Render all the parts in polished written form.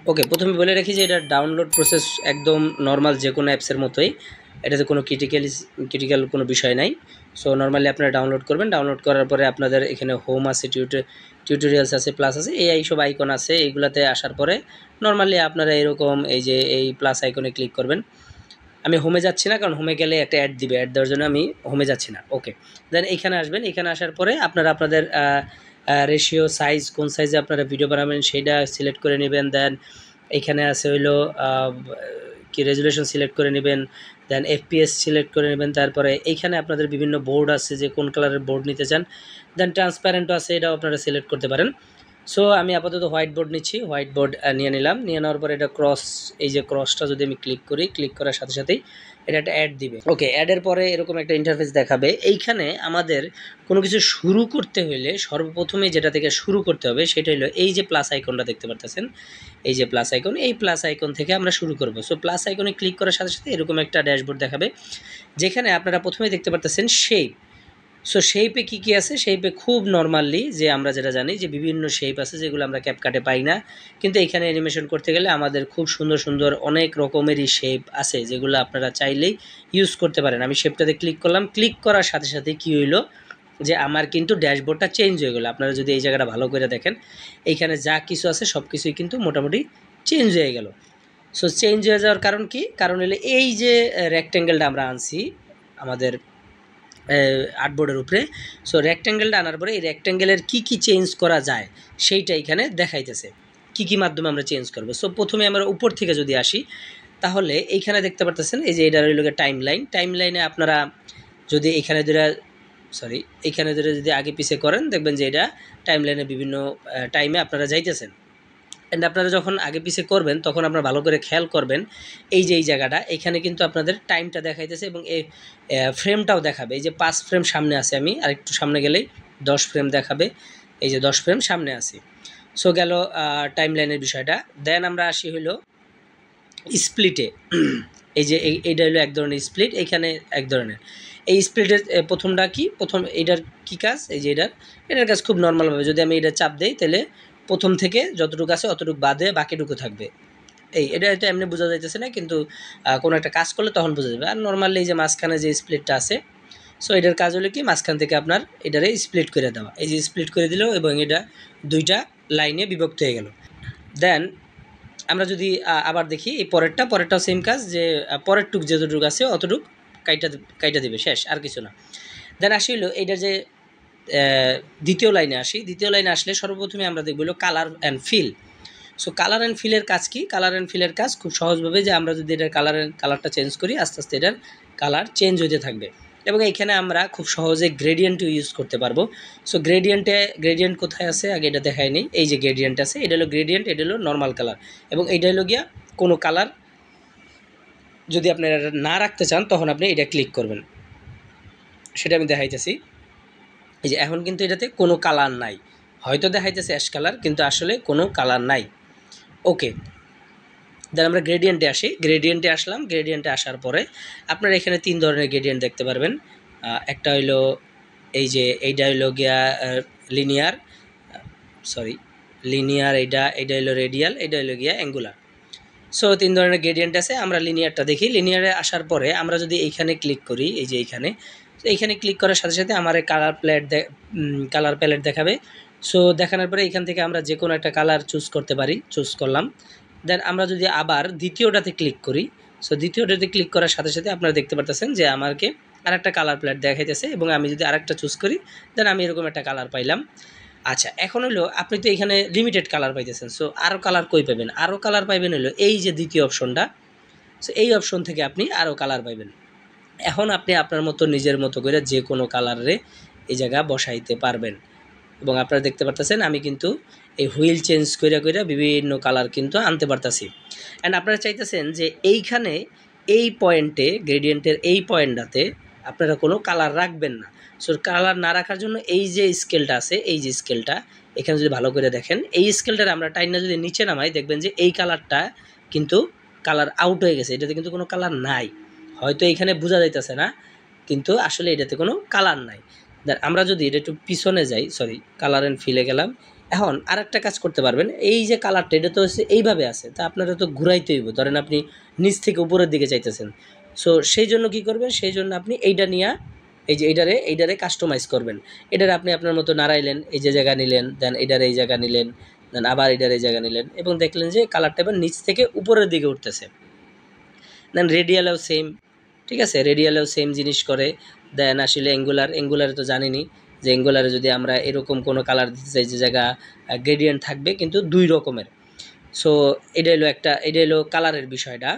ওকে, প্রথমে বলে রাখি যে এটা ডাউনলোড প্রসেস একদম নর্মাল যে কোনো অ্যাপসের মতোই, এটাতে কোনো ক্রিটিক্যাল কোনো বিষয় নাই। সো নর্মালি আপনারা ডাউনলোড করবেন, ডাউনলোড করার পরে আপনাদের এখানে হোম আছে, টিউটোরিয়ালস আছে, প্লাস আছে, এই সব আইকন আছে, এইগুলাতে আসার পরে নর্মালি আপনারা এরকম এই যে এই প্লাস আইকনে ক্লিক করবেন। আমি হোমে যাচ্ছি না, কারণ হোমে গেলে একটা অ্যাড দিবে, অ্যাড দেওয়ার জন্য আমি হোমে যাচ্ছি না। ওকে, দেন এইখানে আসবেন, এখানে আসার পরে আপনারা আপনাদের রেশিও সাইজ, কোন সাইজে আপনারা ভিডিও বানাবেন সেইটা সিলেক্ট করে নেবেন। দেন এইখানে আছে হইলো কি রেজুলেশন সিলেক্ট করে নেবেন, দেন এফপিএস সিলেক্ট করে নেবেন। তারপরে এইখানে আপনাদের বিভিন্ন বোর্ড আছে, যে কোন কালারের বোর্ড নিতে চান। দেন ট্রান্সপারেন্টও আছে, এটাও আপনারা সিলেক্ট করতে পারেন। সো আমি আপাতত হোয়াইট বোর্ড নিচ্ছি, হোয়াইট বোর্ড নিয়ে নিলাম। নিয়ে নেওয়ার পরে এটা ক্রস, এই যে ক্রসটা যদি আমি ক্লিক করি, ক্লিক করার সাথে সাথেই এটা একটা অ্যাড দিবে। ওকে, অ্যাডের পরে এরকম একটা ইন্টারফেস দেখাবে। এইখানে আমাদের কোনো কিছু শুরু করতে হলে সর্বপ্রথমে যেটা থেকে শুরু করতে হবে সেটা হলো এই যে প্লাস আইকনটা দেখতে পারতেছেন, এই যে প্লাস আইকন, এই প্লাস আইকন থেকে আমরা শুরু করব। সো প্লাস আইকনে ক্লিক করার সাথে সাথে এরকম একটা ড্যাশবোর্ড দেখাবে, যেখানে আপনারা প্রথমেই দেখতে পারতেছেন শেপ। সো শেপে কী কী আছে, শেপে খুব নর্মালি যে আমরা যেটা জানি যে বিভিন্ন শেপ আছে যেগুলো আমরা ক্যাপকাটে পাই না, কিন্তু এখানে অ্যানিমেশন করতে গেলে আমাদের খুব সুন্দর সুন্দর অনেক রকমেরই শেপ আছে যেগুলো আপনারা চাইলেই ইউজ করতে পারেন। আমি শেপটাতে ক্লিক করলাম, ক্লিক করার সাথে সাথে কী হইলো যে আমার কিন্তু ড্যাশবোর্ডটা চেঞ্জ হয়ে গেলো। আপনারা যদি এই জায়গাটা ভালো করে দেখেন, এইখানে যা কিছু আছে সব কিছুই কিন্তু মোটামুটি চেঞ্জ হয়ে গেল। সো চেঞ্জ হয়ে যাওয়ার কারণ কি, কারণ হলে এই যে রেক্ট্যাঙ্গেলটা আমরা আনছি আমাদের আর্টবোর্ডের উপরে, সো রেক্ট্যাঙ্গেলটা আনার পরে এই রেক্ট্যাঙ্গেলের কী কী চেঞ্জ করা যায় সেইটা এখানে দেখাইতেছে, কী কী মাধ্যমে আমরা চেঞ্জ করব। সো প্রথমে আমরা উপর থেকে যদি আসি, তাহলে এইখানে দেখতে পারতেছেন এই যে এটা রইল টাইম লাইন। টাইম লাইনে আপনারা যদি এখানে এইখানে ধরে যদি আগে পিছে করেন, দেখবেন যে এটা টাইম লাইনে বিভিন্ন টাইমে আপনারা যাইতেছেন। অ্যান্ড আপনারা যখন আগে পিছে করবেন তখন আপনারা ভালো করে খেয়াল করবেন, এই যে এই জায়গাটা এখানে কিন্তু আপনাদের টাইমটা দেখাইতেছে এবং এই ফ্রেমটাও দেখাবে। এই যে 5 ফ্রেম সামনে আছে, আমি আরেকটু সামনে গেলেই 10 ফ্রেম দেখাবে, এই যে 10 ফ্রেম সামনে আছে। সো গেল টাইম লাইনের বিষয়টা। দেন আমরা আসি হলো স্প্লিটে। এই যে এইটা হলো এক ধরনের স্প্লিট, এইখানে এক ধরনের। এই স্প্লিটের প্রথমটা কি, প্রথম এইটার কি কাজ, এই যে এটার কাজ খুব নর্মালভাবে যদি আমি এটা চাপ দেই, তাহলে প্রথম থেকে যতটুকু আছে অতটুকু বাদে বাকিটুকু থাকবে। এটা এমনি বোঝা যাইতেছে না, কিন্তু কোনো একটা কাজ করলে তখন বোঝা যাবে। আর নর্মালি এই যে মাঝখানে যে স্প্লিটটা আছে, সো এটার কাজ হলো কি মাঝখান থেকে আপনার এটারে স্প্লিট করে দেওয়া। এই যে স্প্লিট করে দিল এবং এটা দুইটা লাইনে বিভক্ত হয়ে গেল। দেন আমরা যদি আবার দেখি এই পরেরটাও সেম কাজ, যে পরের টুক যতটুকু আছে অতটুক কাইটা দিবে, শেষ, আর কিছু না। দেন আসি হলো এইটা যে দ্বিতীয় লাইনে আসি। দ্বিতীয় লাইনে আসলে সর্বপ্রথমে আমরা দেখব হলো colour and fill. So colour and ফিলের কাজ কি, কালার অ্যান্ড ফিলের কাজ খুব সহজভাবে যে আমরা যদি এটার কালারটা চেঞ্জ করি, আস্তে আস্তে এটার কালার চেঞ্জ হতে থাকবে এবং এইখানে আমরা খুব সহজে গ্রেডিয়েন্টও ইউজ করতে পারবো। সো গ্রেডিয়েন্ট কোথায় আছে আগে এটা দেখাই নেই। এই যে গ্রেডিয়েন্ট আছে, এটা হলো গ্রেডিয়েন্ট, এটা হলো নর্মাল কালার, এবং এইটা হলো গিয়া কোনো কালার যদি আপনারা না রাখতে চান তখন আপনি এটা ক্লিক করবেন, সেটা আমি দেখাইতেছি। এই যে এখন কিন্তু এটাতে কোনো কালার নাই, হয়তো দেখাইতেছে অ্যাশ কালার, কিন্তু আসলে কোনো কালার নাই। ওকে, দেন আমরা গ্রেডিয়েন্টে আসি। গ্রেডিয়েন্টে আসলাম, গ্রেডিয়েন্টে আসার পরে আপনারা এখানে 3 ধরনের গ্রেডিয়েন্ট দেখতে পারবেন। একটা হইলো এই যে এইটা হইলো গিয়া লিনিয়ার, এইটা হইলো রেডিয়াল, এটা হইলো গিয়া অ্যাঙ্গুলার। সো 3 ধরনের গ্রেডিয়েন্ট আছে। আমরা লিনিয়ারটা দেখি। লিনিয়ারে আসার পরে আমরা যদি এইখানে ক্লিক করি, এই যে এইখানে ক্লিক করার সাথে সাথে আমার কালার প্যালেট দেখাবে। সো দেখানোর পরে এখান থেকে আমরা যে কোনো একটা কালার চুজ করতে পারি, চুজ করলাম। দেন আমরা যদি আবার দ্বিতীয়টাতে ক্লিক করি, সো দ্বিতীয়টাতে ক্লিক করার সাথে সাথে আপনারা দেখতে পারতেছেন যে আমাকে আরেকটা কালার প্যালেট দেখাইতেছে, এবং আমি যদি আরেকটা চুজ করি, দেন আমি এরকম একটা কালার পাইলাম। আচ্ছা, এখন হলো আপনি তো এখানে লিমিটেড কালার পাইতেছেন, সো আরও কালার কই পাবেন, আরও কালার পাইবেন হলো এই যে দ্বিতীয় অপশনটা। সো এই অপশন থেকে আপনি আরও কালার পাইবেন। এখন আপনি আপনার মতো নিজের মতো করে যে কোনো কালারে এই জায়গা বসাইতে পারবেন। এবং আপনারা দেখতে পারতেছেন আমি কিন্তু এই হুইল চেঞ্জ করে বিভিন্ন কালার কিন্তু আনতে পারতেছি। অ্যান্ড আপনারা চাইতেছেন যে এইখানে এই পয়েন্টে, গ্রেডিয়েন্টের এই পয়েন্টটাতে আপনারা কোনো কালার রাখবেন না। সো কালার না রাখার জন্য এই যে স্কেলটা আছে, এই যে স্কেলটা এখানে যদি ভালো করে দেখেন, এই স্কেলটার আমরা টাইনা যদি নিচে নামাই, দেখবেন যে এই কালারটা কিন্তু কালার আউট হয়ে গেছে, এটাতে কিন্তু কোনো কালার নাই। হয়তো এখানে বোঝা যাইতেছে না, কিন্তু আসলে এটাতে কোনো কালার নাই। আমরা যদি এটা একটু পিছনে যাই, কালার অ্যান্ড ফিলে গেলাম, এখন আরেকটা কাজ করতে পারবেন, এই যে কালারটা এটা তো হচ্ছে এইভাবে আছে, তা আপনারা তো ঘুরাইতে হইব। ধরেন আপনি নিচ থেকে উপরের দিকে চাইতেছেন, সো সেই জন্য কি করবেন, সেই জন্য আপনি এইটা নিয়ে এই যে এইটারে কাস্টমাইজ করবেন। এটারে আপনি আপনার মতো নাড়াইলেন, এই যে জায়গা নিলেন, দেন এইটারে এই জায়গা নিলেন, দেন আবার এইটার এই জায়গা নিলেন, এবং দেখলেন যে কালারটা এবার নিচ থেকে উপরের দিকে উঠতেছে। দেন রেডিয়ালেও সেম, ঠিক আছে, রেডিয়ালেও সেম জিনিস করে। দেন আসলে অ্যাঙ্গুলারে তো জানেনই যে অ্যাঙ্গুলারে যদি আমরা এরকম কোনো কালার দিতে চাই যে জায়গা গ্রেডিয়েন্ট থাকবে কিন্তু 2 রকমের। সো এটা হলো কালারের বিষয়টা।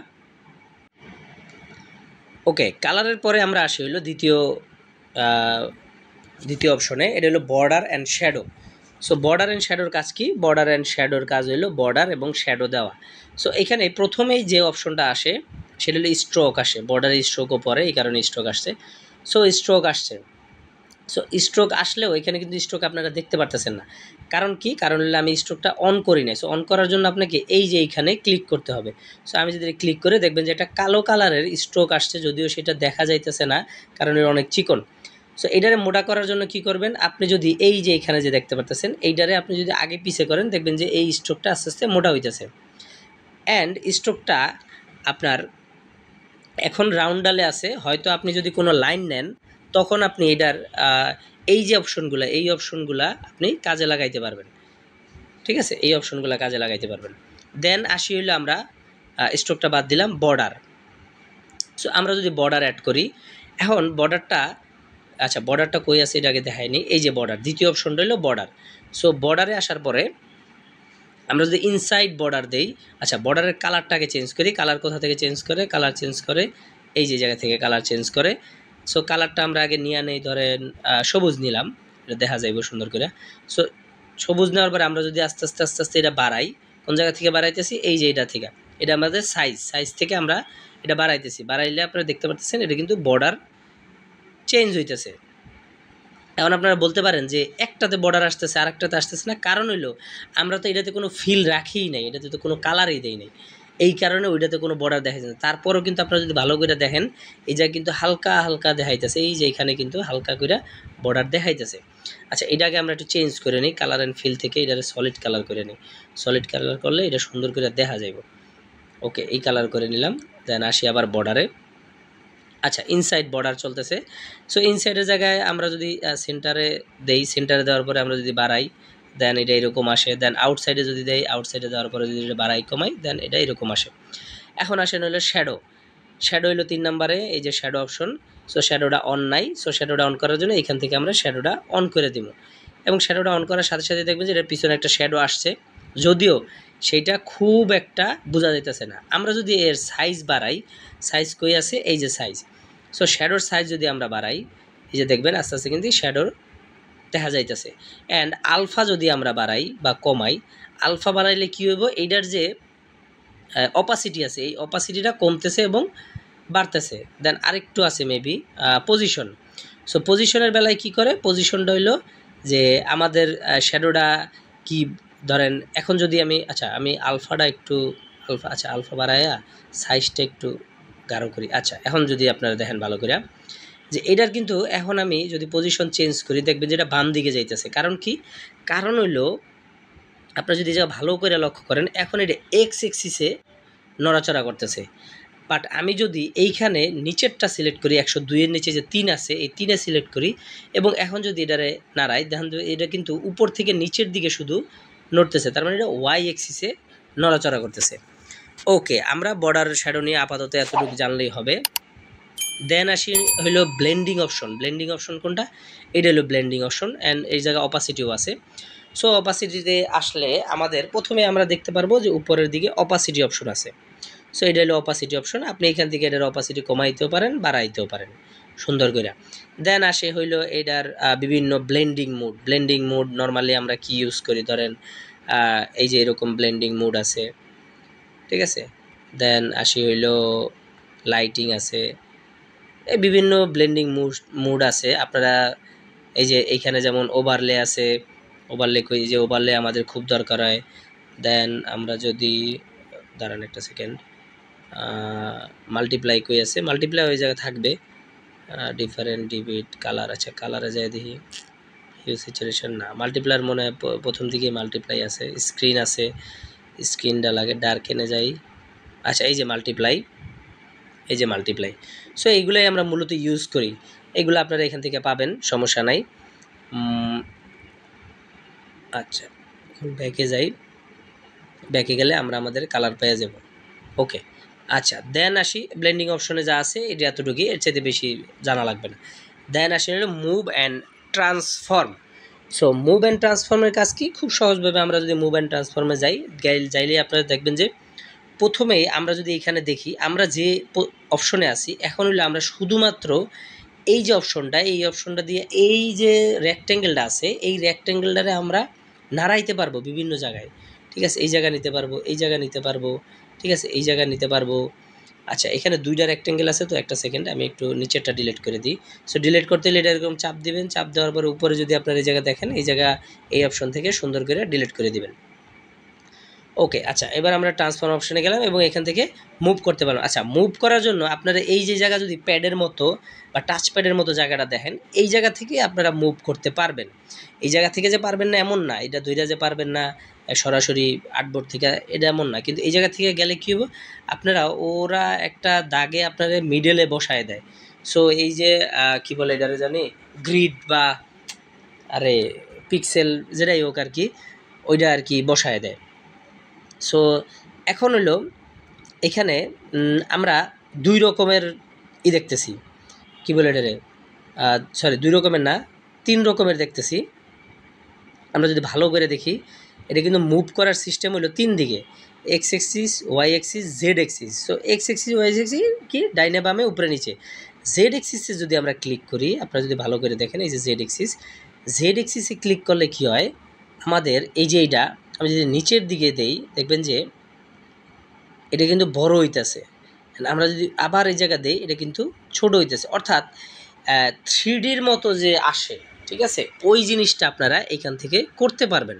ওকে, কালারের পরে আমরা আসি হলো দ্বিতীয় অপশনে, এটা হলো border and shadow. So border and শ্যাডোর কাজ কি? বর্ডার অ্যান্ড শ্যাডোর কাজ হলো বর্ডার এবং শ্যাডো দেওয়া। সো এখানে প্রথমেই যে অপশনটা আসে সেটা হলো স্ট্রোক আসে, বর্ডারে স্ট্রোকও পরে, এই কারণে স্ট্রোক আসছে। সো স্ট্রোক আসছে, সো স্ট্রোক আসলেও এখানে কিন্তু স্ট্রোক আপনারা দেখতে পারতেছেন না। কারণ কি? কারণ হলো আমি স্ট্রোকটা অন করি নাই। সো অন করার জন্য আপনাকে এই যে এইখানে ক্লিক করতে হবে। সো আমি যদি ক্লিক করে দেখবেন যে একটা কালো কালারের স্ট্রোক আসছে, যদিও সেটা দেখা যাইতেছে না কারণ এর অনেক চিকন। সো এইটারে মোটা করার জন্য কি করবেন, আপনি যদি এই যে এখানে যে দেখতে পারতেছেন এইটারে আপনি যদি আগে পিছে করেন দেখবেন যে এই স্ট্রোকটা আস্তে আস্তে মোটা হইতেছে। অ্যান্ড স্ট্রোকটা আপনার এখন রাউন্ড ডালে আছে, হয়তো আপনি যদি কোনো লাইন নেন তখন আপনি এটার এই যে অপশনগুলো, এই অপশনগুলা আপনি কাজে লাগাইতে পারবেন, ঠিক আছে, এই অপশনগুলো কাজে লাগাইতে পারবেন। দেন আসি হইলো আমরা স্ট্রোকটা বাদ দিলাম, বর্ডার। সো আমরা যদি বর্ডার অ্যাড করি, এখন বর্ডারটা, আচ্ছা বর্ডারটা কই আছে এটা আগে দেখায়নি, এই যে বর্ডার, দ্বিতীয় অপশনটা হলো বর্ডার। সো বর্ডারে আসার পরে আমরা যদি ইনসাইড বর্ডার দেই, আচ্ছা বর্ডারের কালারটাকে চেঞ্জ করি, কালার কোথা থেকে চেঞ্জ করে, কালার চেঞ্জ করে এই যে জায়গা থেকে কালার চেঞ্জ করে। সো কালারটা আমরা আগে নিয়ে নেই, ধরেন সবুজ নিলাম, এটা দেখা যাইব সুন্দর করে। সো সবুজ নেওয়ার পরে আমরা যদি আস্তে আস্তে আস্তে আস্তে এটা বাড়াই, কোন জায়গা থেকে বাড়াইতেছি, এই যে এটা থেকে, এটা আমাদের সাইজ থেকে আমরা এটা বাড়াইতেছি, বাড়াইলে আপনারা দেখতে পাচ্ছেন এটা কিন্তু বর্ডার চেঞ্জ হইতেছে। এখন আপনারা বলতে পারেন যে একটাতে বর্ডার আসতেছে আর একটাতে আসতেছে না, কারণ হইলো আমরা তো এটাতে কোনো ফিল রাখিই নাই, এটাতে তো কোনো কালারই দেই নাই, এই কারণে ওইটাতে কোনো বর্ডার দেখা যায় না। তারপরেও কিন্তু আপনারা যদি ভালো করে দেখেন, এই জায়গায় কিন্তু হালকা হালকা দেখাইতেছে, এই যে এখানে কিন্তু হালকা করে বর্ডার দেখাইতেছে। আচ্ছা এটাকে আমরা একটু চেঞ্জ করে নিই, কালার অ্যান্ড ফিল থেকে এটাকে সলিড কালার করে নিই। সলিড কালার করলে এটা সুন্দর করে দেখা যাইব। ওকে, এই কালার করে নিলাম। দেন আসি আবার বর্ডারে। আচ্ছা ইনসাইড বর্ডার চলতেছে। সো ইনসাইডের জায়গায় আমরা যদি সেন্টারে দেই, সেন্টারে দেওয়ার পরে আমরা যদি বাড়াই, দেন এটা এরকম আসে। দেন আউটসাইডে যদি দেই, আউটসাইডে দেওয়ার পরে যদি এটা বাড়াই কমাই, দেন এটা এরকম আসে। এখন আসেন হলো শ্যাডো। শ্যাডো হলো 3 নম্বরে, এই যে শ্যাডো অপশন। সো শ্যাডোটা অন নাই, সো শ্যাডোটা অন করার জন্য এখান থেকে আমরা শ্যাডোটা অন করে দিব, এবং শ্যাডোটা অন করার সাথে সাথে দেখবেন যে এটার পিছনে একটা শ্যাডো আসছে, যদিও সেইটা খুব একটা বোঝা যাইতেছে না। আমরা যদি এর সাইজ বাড়াই, সাইজ কই আছে, এই যে সাইজ। সো শ্যাডোর সাইজ যদি আমরা বাড়াই, এই যে দেখবেন আস্তে আস্তে কিন্তু শ্যাডোর দেখা যাইতেছে। অ্যান্ড আলফা যদি আমরা বাড়াই বা কমাই, আলফা বাড়াইলে কী হইব, এইটার যে অপাসিটি আছে, এই অপাসিটিটা কমতেছে এবং বাড়তেছে। দেন আরেকটু আছে মেবি পজিশন। সো পজিশনের বেলায় কি করে, পজিশনটা হইলো যে আমাদের শ্যাডোটা কি, ধরেন এখন যদি আমি আলফাটা একটু আলফা বাড়ায়া সাইজটা একটু গাঢ় করি। আচ্ছা এখন যদি আপনারা দেখেন ভালো করে যে এটার কিন্তু এখন আমি যদি পজিশন চেঞ্জ করি দেখবেন যে এটা বাম দিকে যাইতেছে। কারণ কি? কারণ হইলো আপনারা যদি এটা ভালো করে লক্ষ্য করেন, এখন এটা এক্স এক্সিসে নড়াচড়া করতেছে। বাট আমি যদি এইখানে নিচেরটা সিলেক্ট করি, 102 এর নিচে যে 3 আছে, এই 3-এ সিলেক্ট করি এবং এখন যদি এটারে নাড়াই, দেখেন এটা কিন্তু উপর থেকে নিচের দিকে শুধু নড়তেছে, তার মানে এটা ওয়াই এক্সিসে নড়াচড়া করতেছে। ওকে, আমরা বর্ডার শ্যাডো নিয়ে আপাতত এতটুকু জানলেই হবে। দেন আসি হলো ব্লেন্ডিং অপশন। ব্লেন্ডিং অপশন কোনটা? এটা হলো ব্লেন্ডিং অপশন, অ্যান্ড এই জায়গায় অপাসিটিও আছে। সো অপাসিটিতে আসলে আমাদের প্রথমে আমরা দেখতে পারবো যে উপরের দিকে অপাসিটি অপশন আছে। সো এটা হলো অপাসিটি অপশন, আপনি এখান থেকে এটার অপাসিটি কমাইতেও পারেন, বাড়াইতেও পারেন সুন্দর করে। দেন আসে হইলো এটার বিভিন্ন blending mode. Blending mode normally আমরা কি ইউজ করি, ধরেন এই যে এরকম ব্লেন্ডিং মুড আছে, ঠিক আছে। দেন আসি হইলো লাইটিং আছে, এই বিভিন্ন ব্লেন্ডিং মুড আছে। আপনারা এই যে এইখানে যেমন ওভারলে আছে, ওভারলে কই, যে ওভারলে আমাদের খুব দরকার হয়। দেন আমরা যদি দাঁড়ান একটা সেকেন্ড, মাল্টিপ্লাই কই আছে, মাল্টিপ্লাই ওই জায়গায় থাকবে, ডিফারেন্ট ডিভিড কালার, আচ্ছা কালারে যাই দেখি, হিউ স্যাচুরেশন না, মাল্টিপ্লায়ার মনে হয় প্রথম দিকে মাল্টিপ্লাই আছে, স্ক্রিন আছে, স্ক্রিনটা লাগে ডার্কেনে যাই। আচ্ছা এই যে মাল্টিপ্লাই, এই যে মাল্টিপ্লাই। সো এইগুলাই আমরা মূলত ইউজ করি, এগুলো আপনারা এখান থেকে পাবেন, সমস্যা নাই। আচ্ছা এখন ব্যাকে যাই, ব্যাকে গেলে আমরা আমাদের কালার পেয়ে যাব। ওকে আচ্ছা দেন আসি ব্লেন্ডিং অপশনে যা আছে এটা এতটুকুই, এর চাইতে বেশি জানা লাগবে না। দেন আসি হলো move and transform. So move and ট্রান্সফর্মের কাজ কি, খুব সহজভাবে আমরা যদি মুভ অ্যান্ড ট্রান্সফর্মে যাই, যাইলে আপনারা দেখবেন যে প্রথমেই আমরা যদি এখানে দেখি আমরা যে অপশনে আছি, এখন হলো আমরা শুধুমাত্র এই যে অপশনটা, এই অপশনটা দিয়ে এই যে রেক্ট্যাঙ্গেলটা আছে, এই রেক্ট্যাঙ্গেলটারে আমরা নাড়াইতে পারবো বিভিন্ন জায়গায়। ঠিক আছে, এই জায়গা নিতে পারবো, এই জায়গা নিতে পারবো, ঠিক আছে, এই জায়গা নিতে পারবো। আচ্ছা এখানে দুইটা রেক্ট্যাঙ্গেল আছে, তো একটা সেকেন্ড আমি একটু নিচেরটা ডিলিট করে দিই। সো ডিলিট করতে হলে এটা এরকম চাপ দিবেন, চাপ দেওয়ার পরে উপরে যদি আপনার এই জায়গা দেখেন, এই জায়গা এই অপশন থেকে সুন্দর করে ডিলিট করে দিবেন। ওকে আচ্ছা এবার আমরা ট্রান্সফর্ম অপশনে গেলাম এবং এখান থেকে মুভ করতে পারলাম। আচ্ছা মুভ করার জন্য আপনারা এই যে জায়গা যদি প্যাডের মতো বা টাচ প্যাডের মতো জায়গাটা দেখেন, এই জায়গা থেকে আপনারা মুভ করতে পারবেন। এই জায়গা থেকে যে পারবেন না এমন না, এটা দুইটা যে পারবেন না সরাসরি আর্টবোর্ড থেকে, এটা এমন না, কিন্তু এই জায়গা থেকে গেলে কী হবে, আপনারা ওরা একটা দাগে আপনারা মিডলে বসায় দেয়। সো এই যে কি বলে এটারে জানি, গ্রিড বা আরে পিক্সেল যেটাই হোক আর কি, ওইটা আর কি বসায় দেয়। সো এখন হলো এখানে আমরা দুই রকমের দেখতেছি, কি বলে এটারে, সরি দুই রকমের না, তিন রকমের দেখতেছি। আমরা যদি ভালো করে দেখি, এটা কিন্তু মুভ করার সিস্টেম হলো তিন দিকে, X axis, Y axis, Z axis. So X axis, Y axis কি ডাইনে বামে উপরে নিচে। জেড এক্সিসে যদি আমরা ক্লিক করি, আপনারা যদি ভালো করে দেখেন, এই যে জেড এক্সিস, জেড এক্সিসে ক্লিক করলে কি হয়, আমাদের এই যে এইটা আমি যদি নিচের দিকে দেই, দেখবেন যে এটা কিন্তু বড় হইতেছে। আমরা যদি আবার এই জায়গা দেই, এটা কিন্তু ছোট হইতেছে, অর্থাৎ 3Dর মতো যে আসে, ঠিক আছে, ওই জিনিসটা আপনারা এখান থেকে করতে পারবেন।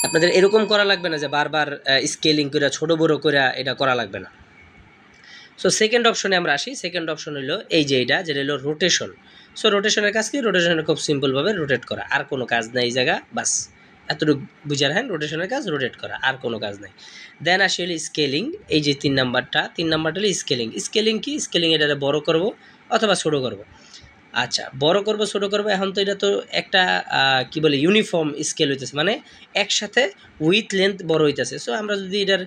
আপনাদের এরকম করা লাগবে না যে বারবার স্কেলিং করে ছোট বড় করে এটা করা লাগবে না। সো সেকেন্ড অপশনে আমরা আসি। সেকেন্ড অপশন হলো এই যে এইটা, যেটা হলো রোটেশন। সো রোটেশনের কাজ কি, রোটেশনের খুব সিম্পলভাবে রোটেট করা, আর কোনো কাজ নাই এই জায়গা, বাস এতটুকু বুঝে রাখেন, রোটেশনের কাজ রোটেট করা, আর কোনো কাজ নাই। দেন আসি হলো স্কেলিং, এই যে তিন নাম্বারটা হলো স্কেলিং। স্কেলিং কি, স্কেলিং এটারে বড় করব অথবা ছোট করব। আচ্ছা বড় করব ছোট করব, এখন তো এটা তো একটা কি বলে ইউনিফর্ম স্কেল হইতেছে, মানে একসাথে উইথ লেন্থ বড় হইতেছে। সো আমরা যদি এটার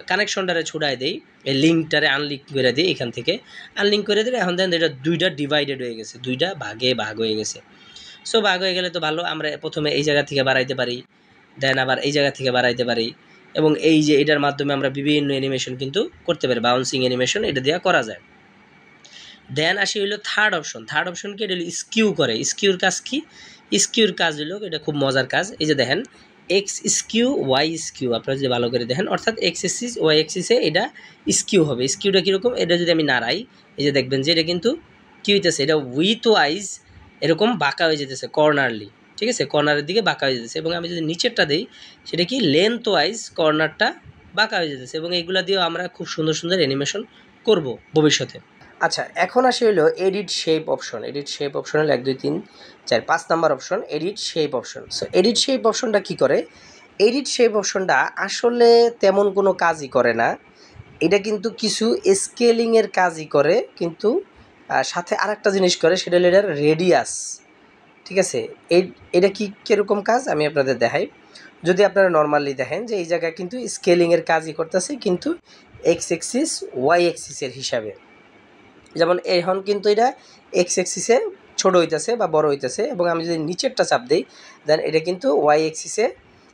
কানেকশনটারে ছুড়াই দেই, এই লিঙ্কটারে আনলিঙ্ক করে দিই, এখান থেকে আনলিঙ্ক করে দিলে এখন দেন এটা দুইটা ডিভাইডেড হয়ে গেছে, দুইটা ভাগে ভাগ হয়ে গেছে। সো ভাগ হয়ে গেলে তো ভালো, আমরা প্রথমে এই জায়গা থেকে বাড়াইতে পারি, দেন আবার এই জায়গা থেকে বাড়াইতে পারি, এবং এই যে এটার মাধ্যমে আমরা বিভিন্ন অ্যানিমেশন কিন্তু করতে পারি, বাউন্সিং অ্যানিমেশন এটা দিয়ে করা যায়। দেন আসি হলো থার্ড অপশন। থার্ড অপশন কি, এটা হলো স্কিউ করে। স্কিউর কাজ কি, স্কিউর কাজ হলো এটা খুব মজার কাজ। এই যে দেখেন এক্স স্কিউ, ওয়াই স্কিউ, আপনারা যদি ভালো করে দেখেন, অর্থাৎ এক্স এক্সিস ওয়াই এক্সিসে এটা স্কিউ হবে। স্কিউটা কীরকম, এটা যদি আমি নাড়াই, এই যে দেখবেন যে এটা কিন্তু কী হইতেছে, এটা উইথ ওয়াইজ এরকম বাঁকা হয়ে যেতেছে কর্নারলি, ঠিক আছে, কর্নারের দিকে বাঁকা হয়ে যেতেছে। এবং আমি যদি নিচেরটা দিই, সেটা কি লেন্থ ওয়াইজ কর্নারটা বাঁকা হয়ে যেতেছে। এবং এইগুলা দিয়েও আমরা খুব সুন্দর সুন্দর অ্যানিমেশন করব ভবিষ্যতে। আচ্ছা এখন আসি হলো edit shape option. Edit shape option হলো 1 2 3 4 5 number option, edit shape option. So edit shape অপশনটা কি করে, এডিট শেপ অপশনটা আসলে তেমন কোনো কাজই করে না, এটা কিন্তু কিছু স্কেলিংয়ের কাজই করে, কিন্তু সাথে আরেকটা জিনিস করে, সেটা হলো এটার রেডিয়াস, ঠিক আছে। এটা কি কীরকম কাজ আমি আপনাদের দেখাই। যদি আপনারা নর্মালি দেখেন যে এই জায়গায় কিন্তু স্কেলিংয়ের কাজই করতেছে, কিন্তু এক্স এক্সিস ওয়াই এক্সিসের হিসাবে। যেমন এখন কিন্তু এটা এক্স এক্সিসে ছোটো হইতেছে বা বড় হইতেছে, এবং আমি যদি নিচেরটা চাপ দিই, দেন এটা কিন্তু ওয়াই এক্সিসে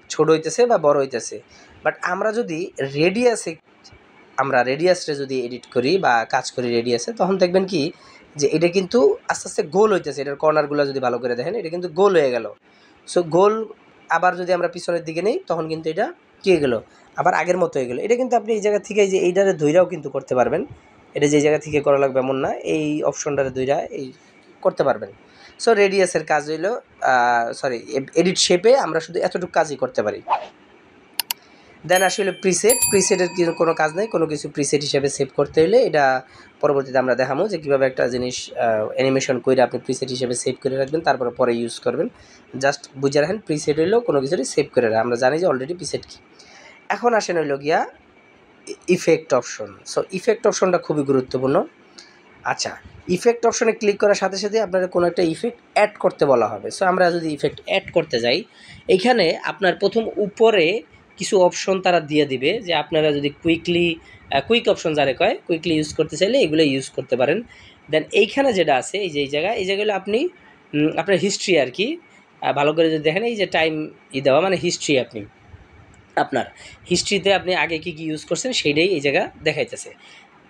ছোটো হইতেছে বা বড় হইতেছে। বাট আমরা যদি রেডিয়াসে যদি এডিট করি বা কাজ করি রেডিয়াসে, তখন দেখবেন কি যে এটা কিন্তু আস্তে আস্তে গোল হইতেছে। এটার কর্নারগুলো যদি ভালো করে দেখেন, এটা কিন্তু গোল হয়ে গেল। সো গোল আবার যদি আমরা পিছনের দিকে নেই, তখন কিন্তু এটা কী হয়ে গেলো, আবার আগের মতো হয়ে গেলো। এটা কিন্তু আপনি এই জায়গা থেকে এই যে এইটারে ধইরাও কিন্তু করতে পারবেন, এটা যে জায়গা থেকে করা লাগবে এমন না, এই অপশনটারে দুইটা এই করতে পারবেন। সো রেডিয়াসের কাজ হইলো এডিট শেপে আমরা শুধু এতটুকু কাজই করতে পারি। দেন আসলে প্রিসেটের কোনো কাজ নেই, কোনো কিছু প্রিসেট হিসেবে সেভ করতে হলে এটা পরবর্তীতে আমরা দেখাবো যে কীভাবে একটা জিনিস অ্যানিমেশন করে আপনি প্রিসেট হিসেবে সেভ করে রাখবেন, তারপরে পরে ইউজ করবেন। জাস্ট বুঝে রাখেন প্রিসেট হইলেও কোনো কিছুরই সেভ করে রাখেন, আমরা জানি যে অলরেডি প্রিসেট কী। এখন আসেন হইল গিয়া ইফেক্ট অপশন। সো ইফেক্ট অপশনটা খুবই গুরুত্বপূর্ণ। আচ্ছা, ইফেক্ট অপশনে ক্লিক করার সাথে সাথে আপনারা কোনো একটা ইফেক্ট অ্যাড করতে বলা হবে। সো আমরা যদি ইফেক্ট অ্যাড করতে যাই, এইখানে আপনার প্রথম উপরে কিছু অপশন তারা দিয়ে দিবে যে আপনারা যদি কুইক অপশন যারে কয়, কুইকলি ইউজ করতে চাইলে এগুলো ইউজ করতে পারেন। দেন এইখানে যেটা আছে এই যে এই জায়গাগুলো আপনি আপনার হিস্ট্রি আর কি ভালো করে যদি দেখেন, এই যে টাইম দেওয়া মানে হিস্ট্রি, আপনি আপনার হিস্ট্রিতে আপনি আগে কী কী ইউজ করছেন সেইটাই এই জায়গা দেখাইতেছে।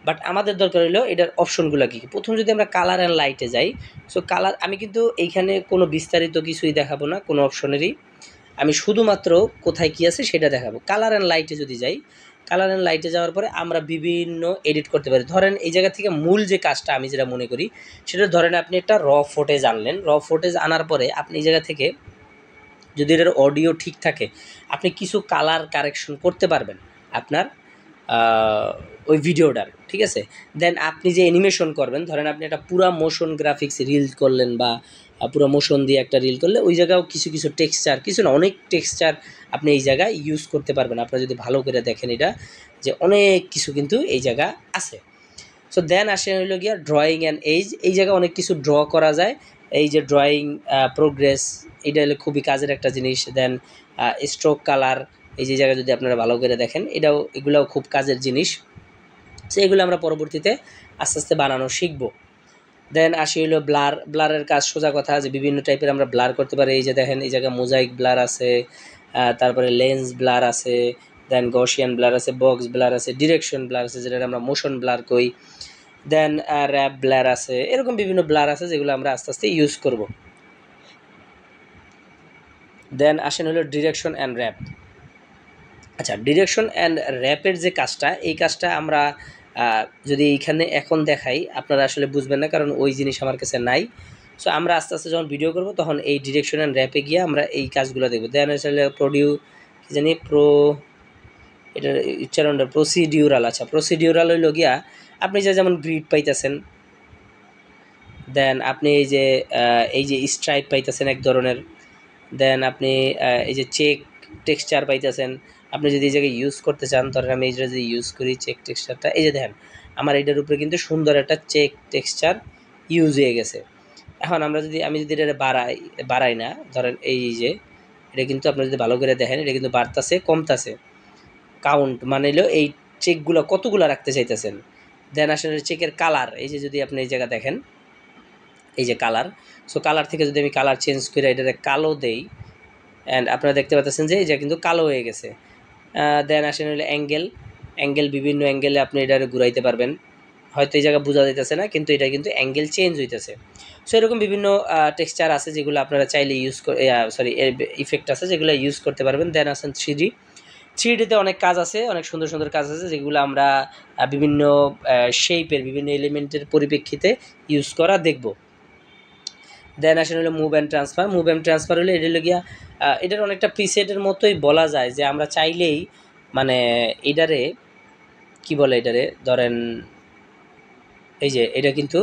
বাট আমাদের দরকার হলো এটার অপশনগুলো কী কী। প্রথম যদি আমরা কালার অ্যান্ড লাইটে যাই, সো কালার আমি কিন্তু এইখানে কোনো বিস্তারিত কিছুই দেখাবো না কোনো অপশনেরই, আমি শুধুমাত্র কোথায় কী আছে সেটা দেখাবো। কালার অ্যান্ড লাইটে যদি যাই, কালার অ্যান্ড লাইটে যাওয়ার পরে আমরা বিভিন্ন এডিট করতে পারি। ধরেন এই জায়গা থেকে মূল যে কাজটা আমি যেটা মনে করি সেটা ধরেন আপনি একটা র ফুটেজ আনলেন, র ফুটেজ আনার পরে আপনি এই জায়গা থেকে যদি এটার অডিও ঠিক থাকে আপনি কিছু কালার কারেকশন করতে পারবেন আপনার ওই ভিডিওটার, ঠিক আছে। দেন আপনি যে অ্যানিমেশন করবেন, ধরেন আপনি একটা পুরা মোশন গ্রাফিক্স রিল করলেন বা পুরো মোশন দিয়ে একটা রিল করলে ওই জায়গাও কিছু কিছু টেক্সচার, কিছু না অনেক টেক্সচার আপনি এই জায়গায় ইউজ করতে পারবেন। আপনারা যদি ভালো করে দেখেন এটা যে অনেক কিছু কিন্তু এই জায়গা আছে। সো দেন আসে হইল গিয়া ড্রয়িং অ্যান্ড এইজ, এই জায়গায় অনেক কিছু ড্র করা যায়, এই যে ড্রয়িং প্রোগ্রেস, এটা হলো খুবই কাজের একটা জিনিস। দেন স্ট্রোক কালার, এই যে জায়গায় যদি আপনারা ভালো করে দেখেন এগুলাও খুব কাজের জিনিস। সো এগুলো আমরা পরবর্তীতে আস্তে আস্তে বানানো শিখব। দেন আসি হলো ব্লারের কাজ, সোজা কথা যে বিভিন্ন টাইপের আমরা ব্লার করতে পারি। এই যে দেখেন এই জায়গায় মোজাইক ব্লার আছে, তারপরে লেন্স ব্লার আছে, দেন গসিয়ান ব্লার আছে, বক্স ব্লার আছে, ডিরেকশন ব্লার আছে যেটা আমরা মোশন ব্লার কই, দেন র্যাপ ব্লার আছে, এরকম বিভিন্ন ব্লার আছে যেগুলো আমরা আস্তে আস্তে ইউজ করব। দেন আসেন হলো ডিরেকশন অ্যান্ড র্যাপ। আচ্ছা, ডিরেকশন অ্যান্ড র্যাপের যে কাজটা, এই কাজটা আমরা যদি এইখানে এখন দেখাই আপনারা আসলে বুঝবেন না, কারণ ওই জিনিস আমার কাছে নাই। সো আমরা আস্তে আস্তে যখন ভিডিও করব তখন এই ডিরেকশন অ্যান্ড র্যাপে গিয়ে আমরা এই কাজগুলো দেখব। দেন আসলে এটার উচ্চারণটা প্রসিডিউরাল। আচ্ছা, প্রসিডিউরাল হইল গিয়া আপনি যেমন গ্রিড পাইতেছেন, দেন আপনি এই যে স্ট্রাইপ পাইতেছেন এক ধরনের, দেন আপনি এই যে চেক টেক্সচার পাইতেছেন। আপনি যদি এই জায়গায় ইউজ করতে চান, ধরেন আমি এইটা যদি ইউজ করি চেক টেক্সচারটা, এই যে দেখেন আমার এইটার উপরে কিন্তু সুন্দর একটা চেক টেক্সচার ইউজ হয়ে গেছে। এখন আমি যদি এটা বাড়াই না, ধরেন এই যে এটা কিন্তু আপনি যদি ভালো করে দেখেন এটা কিন্তু বাড়তাছে কমতাছে, কাউন্ট মানে হলো এই চেকগুলো কতগুলো রাখতে চাইতেছেন। দেন আসলে চেকের কালার, এই যে যদি আপনি এই জায়গা দেখেন এই যে কালার, সো কালার থেকে যদি আমি কালার চেঞ্জ করে এটাতে কালো দেই, অ্যান্ড আপনারা দেখতে পাচ্ছেন যে এটা কিন্তু কালো হয়ে গেছে। দেন আসেন হলে অ্যাঙ্গেল বিভিন্ন অ্যাঙ্গেলে আপনি এটা ঘুরাইতে পারবেন। হয়তো এই জায়গা বোঝা যাইতেছে না, কিন্তু এটা কিন্তু অ্যাঙ্গেল চেঞ্জ হইতেছে। সো এরকম বিভিন্ন টেক্সচার আছে যেগুলো আপনারা চাইলে ইফেক্ট আছে যেগুলো ইউজ করতে পারবেন। দেন আসেন 3Dতে অনেক কাজ আছে, অনেক সুন্দর সুন্দর কাজ আছে যেগুলো আমরা বিভিন্ন শেপের বিভিন্ন এলিমেন্টের পরিপ্রেক্ষিতে ইউজ করা দেখব। দেন আসেন হলো মুভ অ্যান্ড ট্রান্সফার হলে এটা হলো গিয়া এটার অনেকটা প্রিসেটের মতোই বলা যায় যে আমরা চাইলেই মানে এটারে কি বলে, এটারে ধরেন এই যে এটা কিন্তু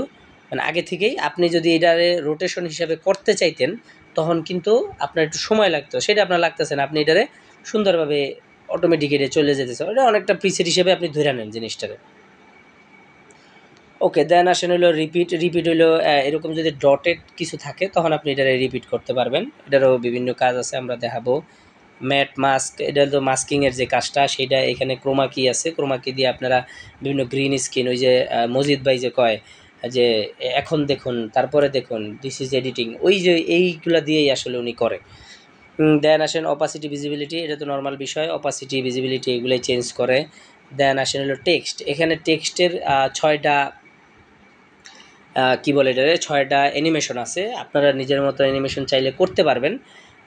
মানে আগে থেকেই আপনি যদি এটারে রোটেশন হিসাবে করতে চাইতেন তখন কিন্তু আপনার একটু সময় লাগতো, সেটা আপনার লাগতেছে না, আপনি এটারে সুন্দরভাবে অটোমেটিক এটা চলে যেতেছে। এটা অনেকটা প্রিসেট হিসেবে আপনি ধরে নেন জিনিসটারে। ওকে, দেন আসেন হলো রিপিট হইলো এরকম যদি ডটেড কিছু থাকে তখন আপনি এটারে রিপিট করতে পারবেন। এটারও বিভিন্ন কাজ আছে আমরা দেখাবো। ম্যাট মাস্ক, এটা তো মাস্কিংয়ের যে কাজটা সেইটা, এখানে ক্রোমা কি আছে, ক্রোমা কি দিয়ে আপনারা বিভিন্ন গ্রিন স্ক্রিন, ওই যে মজিদ ভাই যে কয় যে এখন দেখুন তারপরে দেখুন দিস ইজ এডিটিং, ওই যে এইগুলা দিয়েই আসলে উনি করে। দেন আসেন অপাসিটি ভিজিবিলিটি, এটা তো নর্মাল বিষয়, অপাসিটি ভিজিবিলিটি এগুলোই চেঞ্জ করে। দেন আসেন হলো টেক্সট, এখানে টেক্সটের 6টা কি বলে এটারে 6টা অ্যানিমেশন আছে, আপনারা নিজের মতো অ্যানিমেশন চাইলে করতে পারবেন,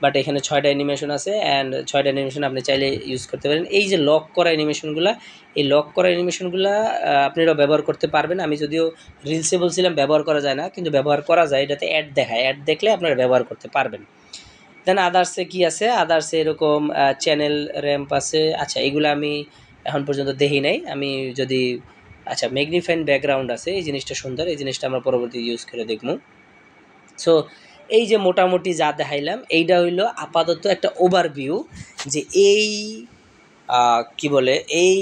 বাট এখানে 6টা অ্যানিমেশন আছে অ্যান্ড 6টা অ্যানিমেশন আপনি চাইলে ইউজ করতে পারেন। এই যে লক করা অ্যানিমেশনগুলো, এই লক করা অ্যানিমেশনগুলো আপনারা ব্যবহার করতে পারবেন। আমি যদিও রিলসে বলছিলাম ব্যবহার করা যায় না, কিন্তু ব্যবহার করা যায়, এটাতে অ্যাড দেখায়, অ্যাড দেখলে আপনারা ব্যবহার করতে পারবেন। দেন আদার্সে কি আছে, আদার্সে এরকম চ্যানেল র্যাম্প আছে। আচ্ছা, এগুলো আমি এখন পর্যন্ত দেখি নাই। আমি যদি আচ্ছা ম্যাগনিফাইং ব্যাকগ্রাউন্ড আছে, এই জিনিসটা সুন্দর, এই জিনিসটা আমরা পরবর্তী ইউজ করে দেখবো। সো এই যে মোটামুটি যা দেখাইলাম, এইটা হইলো আপাতত একটা ওভারভিউ যে এই কি বলে এই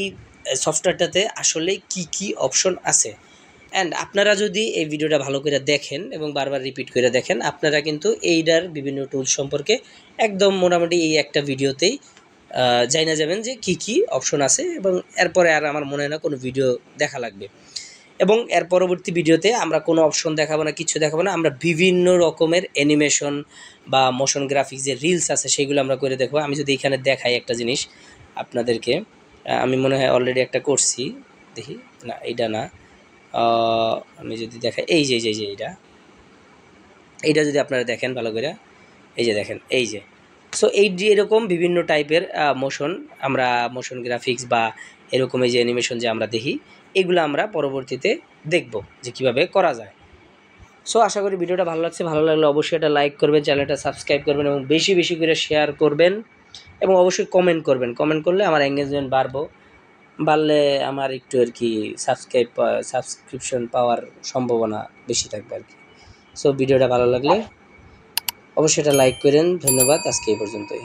সফটওয়্যারটাতে আসলে কি কি অপশন আছে। অ্যান্ড আপনারা যদি এই ভিডিওটা ভালো করে দেখেন এবং বারবার রিপিট করে দেখেন, আপনারা কিন্তু এইটার বিভিন্ন টুলস সম্পর্কে একদম মোটামুটি এই একটা ভিডিওতেই জানা যাবেন যে কি কি অপশন আছে, এবং এরপরে আর আমার মনে হয় না কোনো ভিডিও দেখা লাগবে। এবং এর পরবর্তী ভিডিওতে আমরা কোনো অপশন দেখাবো না, কিছু দেখাবো না, আমরা বিভিন্ন রকমের অ্যানিমেশন বা মোশন গ্রাফিক্স যে রিলস আছে সেগুলো আমরা করে দেখবো। আমি যদি এখানে দেখাই একটা জিনিস আপনাদেরকে, আমি মনে হয় অলরেডি একটা করছি, দেখি না এইটা না, আমি যদি দেখাই এই যে এইটা যদি আপনারা দেখেন ভালো করে, এই যে দেখেন এই যে। সো এই যে এরকম বিভিন্ন টাইপের আমরা মোশন গ্রাফিক্স বা এরকম এই যে অ্যানিমেশন যে আমরা দেখি, এগুলো আমরা পরবর্তীতে দেখব যে কিভাবে করা যায়। সো আশা করি ভিডিওটা ভালো লাগছে, ভালো লাগলে অবশ্যই এটা লাইক করবেন, চ্যানেলটা সাবস্ক্রাইব করবেন এবং বেশি বেশি করে শেয়ার করবেন, এবং অবশ্যই কমেন্ট করবেন। কমেন্ট করলে আমার এঙ্গেজমেন্ট বাড়লে আমার একটু আর কি সাবস্ক্রিপশন পাওয়ার সম্ভাবনা বেশি থাকবে আর কি। সো ভিডিওটা ভালো লাগলে অবশ্যই এটা লাইক করেন। ধন্যবাদ, আজকে এই পর্যন্তই।